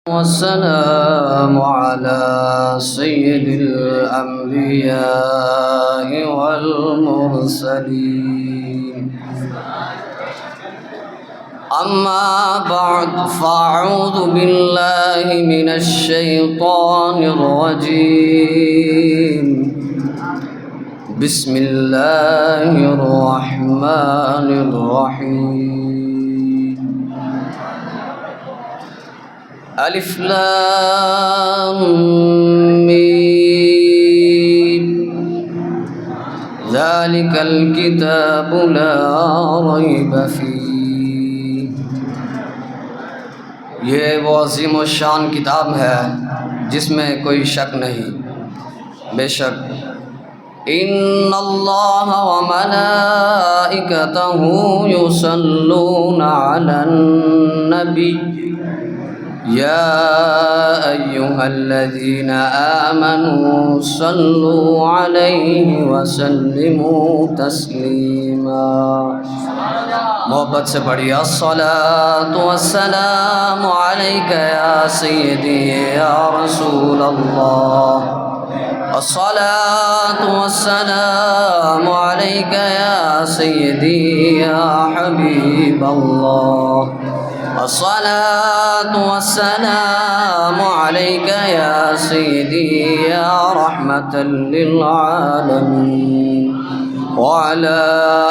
والسلام على سيد الأنبياء والمرسلين أما بعد فأعوذ بالله من الشيطان الرجيم بسم الله الرحمن الرحيم الف لام میم ذلك الكتاب لا ريب فيه. یہ وہ عظیم و شان کتاب ہے جس میں کوئی شک نہیں. بے شک ان اللہ وملائکتہ یصلون علی النبی یا ایہا الذین آمنوا صلوا علیہ وسلموا تسلیما. محبت سے پڑھیے الصلاۃ والسلام علیک یا سیدی یا رسول اللہ. الصلاۃ والسلام علیک یا سیدی یا حبیب اللہ. الصلاۃ والسلام علیک یا سیدی یا رحمۃ للعالمین وعلى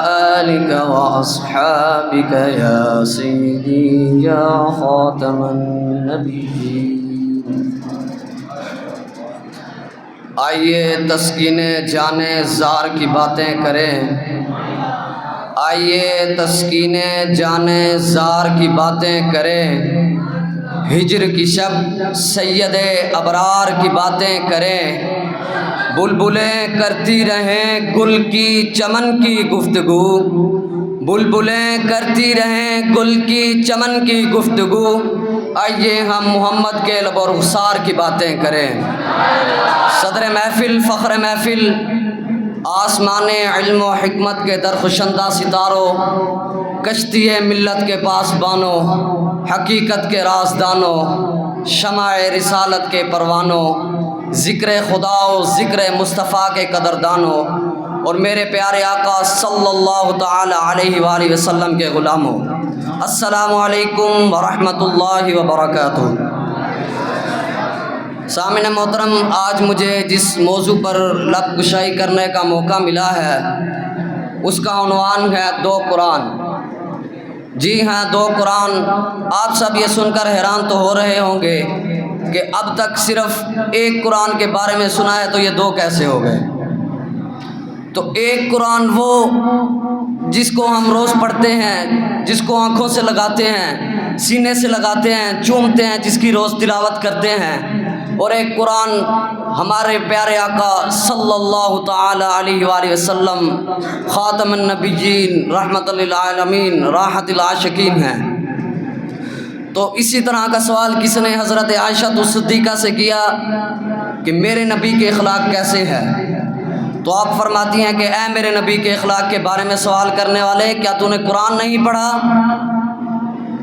آلك وأصحابك يا سيدي يا خاتم النبيين. آئیے تسکین جان زار کی باتیں کریں. آئیے تسکین جان زار کی باتیں کریں. ہجر کی شب سید ابرار کی باتیں کریں. بلبلیں کرتی رہیں گل کی چمن کی گفتگو. بلبلیں کرتی رہیں گل کی چمن کی گفتگو. آئیے ہم محمد کے لب و رخسار کی باتیں کریں. صدر محفل فخر محفل آسمان علم و حکمت کے درخشندہ ستاروں، کشتی ملت کے پاس بانو، حقیقت کے رازدانوں، شمع رسالت کے پروانوں، ذکر خدا و ذکر مصطفیٰ کے قدردانوں، اور میرے پیارے آقا صلی اللہ تعالی علیہ وآلہ وسلم کے غلاموں، السلام علیکم ورحمۃ اللہ وبرکاتہ. سامعین محترم، آج مجھے جس موضوع پر لب کشائی کرنے کا موقع ملا ہے اس کا عنوان ہے دو قرآن. جی ہاں، دو قرآن. آپ سب یہ سن کر حیران تو ہو رہے ہوں گے کہ اب تک صرف ایک قرآن کے بارے میں سنا ہے تو یہ دو کیسے ہو گئے. تو ایک قرآن وہ جس کو ہم روز پڑھتے ہیں، جس کو آنکھوں سے لگاتے ہیں، سینے سے لگاتے ہیں، چومتے ہیں، جس کی روز تلاوت کرتے ہیں. اور ایک قرآن ہمارے پیارے آقا صلی اللہ تعالی علیہ وآلہ وسلم خاتم النبیین رحمۃ للعالمین راحت العاشقین ہیں. تو اسی طرح کا سوال کس نے حضرت عائشہ صدیقہ سے کیا کہ میرے نبی کے اخلاق کیسے ہیں؟ تو آپ فرماتی ہیں کہ اے میرے نبی کے اخلاق کے بارے میں سوال کرنے والے، کیا تو نے قرآن نہیں پڑھا؟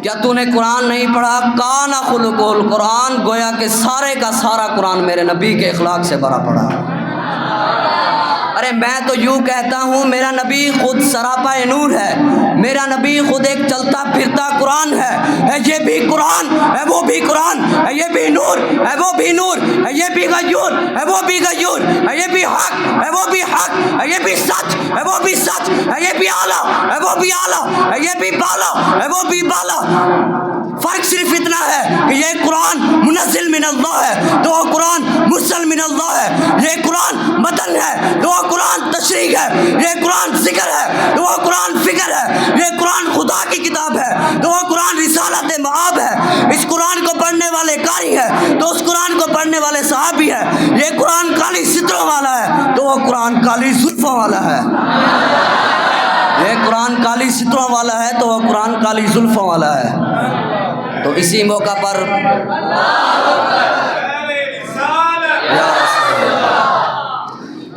کیا تو نے قرآن نہیں پڑھا؟ کان خلق القرآن، گویا کہ سارے کا سارا قرآن میرے نبی کے اخلاق سے بھرا پڑا. ارے میں تو یوں کہتا ہوں میرا نبی خود سراپا نور ہے. میرا نبی خود ایک چلتا پھرتا قرآن ہے. یہ بھی قرآن ہے، وہ بھی قرآن ہے. یہ بھی نور ہے، وہ بھی نور ہے. یہ بھی غیور ہے، وہ بھی غیور ہے. یہ بھی حق ہے، وہ بھی حق ہے. یہ بھی سچ ہے، وہ بھی سچ ہے. یہ بھی اعلیٰ ہے، وہ بھی اعلیٰ ہے. یہ بھی بالا ہے، وہ بھی بالا. فرق صرف اتنا ہے کہ یہ قرآن منزل من اللہ ہے تو وہ قرآن مرسل من اللہ ہے. یہ قرآن متن ہے تو وہ قرآن تشریح ہے. یہ قرآن ذکر ہے تو وہ قرآن فکر ہے. یہ قرآن خدا کی کتاب ہے تو وہ قرآن رسالت معاب ہے. اس قرآن کو پڑھنے والے قاری ہے تو اس قرآن کو پڑھنے والے صحابی ہے. یہ قرآن کالی ستروں والا ہے تو وہ قرآن کالی زلفوں والا ہے. یہ قرآن کالی ستروں والا ہے تو وہ قرآن کالی زلفوں والا ہے. تو اسی موقع پر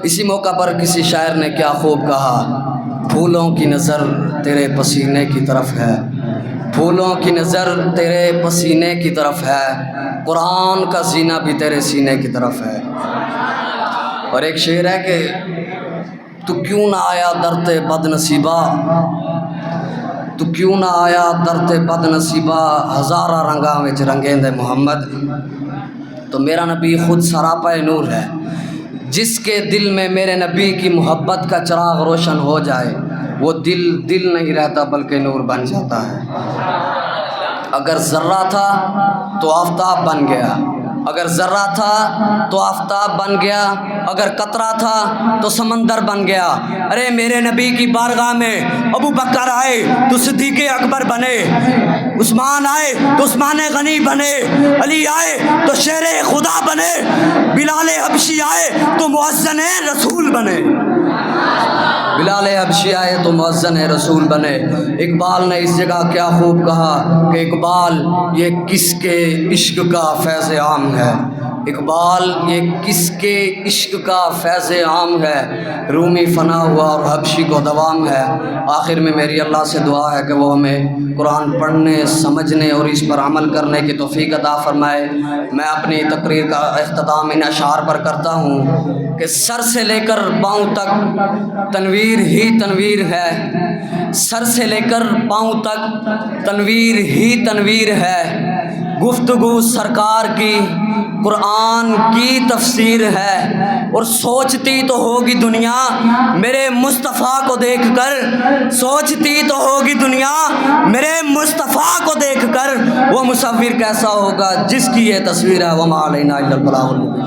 اسی موقع پر کسی شاعر نے کیا خوب کہا، پھولوں کی نظر تیرے پسینے کی طرف ہے، پھولوں کی نظر تیرے پسینے کی طرف ہے، قرآن کا سینہ بھی تیرے سینے کی طرف ہے۔ اور ایک شعر ہے کہ تو کیوں نہ آیا درد بد نصیبہ، تو کیوں نہ آیا درد بد نصیبہ، ہزارہ رنگاں وچ رنگیں دے محمد۔ تو میرا نبی خود سراپا نور ہے، جس کے دل میں میرے نبی کی محبت کا چراغ روشن ہو جائے وہ دل نہیں رہتا بلکہ نور بن جاتا ہے۔ اگر ذرہ تھا تو آفتاب بن گیا، اگر ذرہ تھا تو آفتاب بن گیا، اگر قطرہ تھا تو سمندر بن گیا۔ ارے میرے نبی کی بارگاہ میں ابو بکر آئے تو صدیق اکبر بنے، عثمان آئے تو عثمان غنی بنے، علی آئے تو شیر خدا بنے، بلال حبشی آئے تو مؤذن رسول بنے، بلال حبشی آئے تو مؤذن رسول بنے۔ اقبال نے اس جگہ کیا خوب کہا کہ اقبال یہ کس کے عشق کا فیض عام ہے، اقبال یہ کس کے عشق کا فیض عام ہے، رومی فنا ہوا اور حبشی کو دوام ہے۔ آخر میں میری اللہ سے دعا ہے کہ وہ ہمیں قرآن پڑھنے، سمجھنے اور اس پر عمل کرنے کی توفیق عطا فرمائے۔ میں اپنی تقریر کا اختتام ان اشعار پر کرتا ہوں کہ سر سے لے کر پاؤں تک تنویر ہی تنویر ہے، سر سے لے کر پاؤں تک تنویر ہی تنویر ہے، گفتگو سرکار کی قرآن کی تفسیر ہے، اور سوچتی تو ہوگی دنیا میرے مصطفیٰ کو دیکھ کر، سوچتی تو ہوگی دنیا میرے مصطفیٰ کو دیکھ کر وہ مصور کیسا ہوگا جس کی یہ تصویر ہے۔ وما علینا الا البلاغ المبین۔